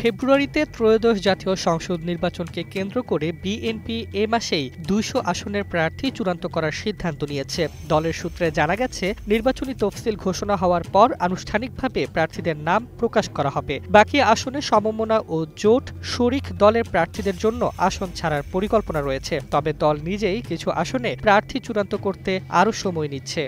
ফেব্রুয়ারিতে ত্রয়োদশ জাতীয় সংসদ নির্বাচনকে কেন্দ্র করে বিএনপি এ মাসেই ২০০ আসনের প্রার্থী চূড়ান্ত করার সিদ্ধান্ত নিয়েছে। দলের সূত্রে জানা গেছে, নির্বাচনী তফসিল ঘোষণা হওয়ার পর আনুষ্ঠানিকভাবে প্রার্থীদের নাম প্রকাশ করা হবে। বাকি আসনে সমমনা ও জোট শরিক দলের প্রার্থীদের জন্য আসন ছাড়ার পরিকল্পনা রয়েছে। তবে দল নিজেই কিছু আসনে প্রার্থী চূড়ান্ত করতে আরও সময় নিচ্ছে।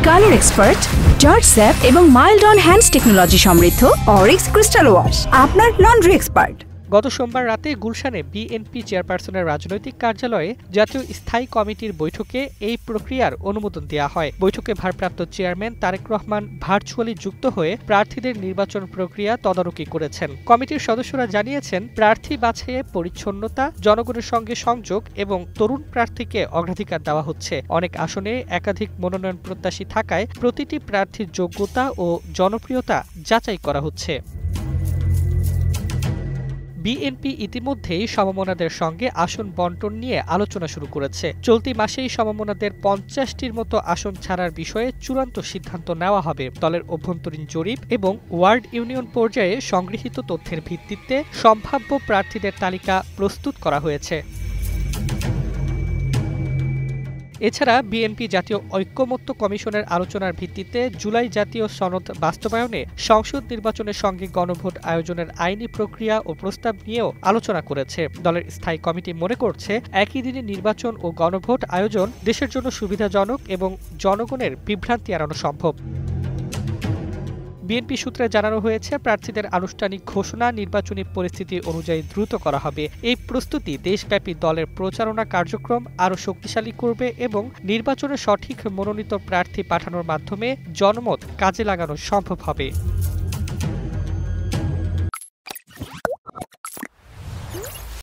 কালার এক্সপার্ট, জর্জ স্যাপ এবং মাইল্ড অন হ্যান্ডস টেকনোলজি সমৃদ্ধ অরিক্স ক্রিস্টাল ওয়াশ আপনার লন্ড্রি এক্সপার্ট। গত সোমবার রাতে গুলশানে বিএনপি চেয়ারপারসনের রাজনৈতিক কার্যালয়ে জাতীয় স্থায়ী কমিটির বৈঠকে এই প্রক্রিয়ার অনুমোদন দেওয়া হয়। বৈঠকে ভারপ্রাপ্ত চেয়ারম্যান তারেক রহমান ভার্চুয়ালি যুক্ত হয়ে প্রার্থীদের নির্বাচন প্রক্রিয়া তদারকি করেছেন। কমিটির সদস্যরা জানিয়েছেন, প্রার্থী বাছাইয়ে পরিচ্ছন্নতা, জনগণের সঙ্গে সংযোগ এবং তরুণ প্রার্থীকে অগ্রাধিকার দেওয়া হচ্ছে। অনেক আসনে একাধিক মনোনয়ন প্রত্যাশী থাকায় প্রতিটি প্রার্থীর যোগ্যতা ও জনপ্রিয়তা যাচাই করা হচ্ছে। বিএনপি ইতিমধ্যেই সমমনাদের সঙ্গে আসন বণ্টন নিয়ে আলোচনা শুরু করেছে। চলতি মাসেই সমমনাদের ৫০টির মতো আসন ছাড়ার বিষয়ে চূড়ান্ত সিদ্ধান্ত নেওয়া হবে। দলের অভ্যন্তরীণ জরিপ এবং ওয়ার্ড ইউনিয়ন পর্যায়ে সংগৃহীত তথ্যের ভিত্তিতে সম্ভাব্য প্রার্থীদের তালিকা প্রস্তুত করা হয়েছে। এছাড়া বিএনপি জাতীয় ঐক্যমত্য কমিশনের আলোচনার ভিত্তিতে জুলাই জাতীয় সনদ বাস্তবায়নে সংসদ নির্বাচনের সঙ্গে গণভোট আয়োজনের আইনি প্রক্রিয়া ও প্রস্তাব নিয়েও আলোচনা করেছে। দলের স্থায়ী কমিটি মনে করছে, একই দিনে নির্বাচন ও গণভোট আয়োজন দেশের জন্য সুবিধাজনক এবং জনগণের বিভ্রান্তি এড়ানো সম্ভব। বিএনপি সূত্রে জানানো হয়েছে, প্রার্থীদের আনুষ্ঠানিক ঘোষণা নির্বাচনী পরিস্থিতি অনুযায়ী দ্রুত করা হবে। এই প্রস্তুতি দেশব্যাপী দলের প্রচারণা কার্যক্রম আরও শক্তিশালী করবে এবং নির্বাচনে সঠিক মনোনীত প্রার্থী পাঠানোর মাধ্যমে জনমত কাজে লাগানো সম্ভব হবে।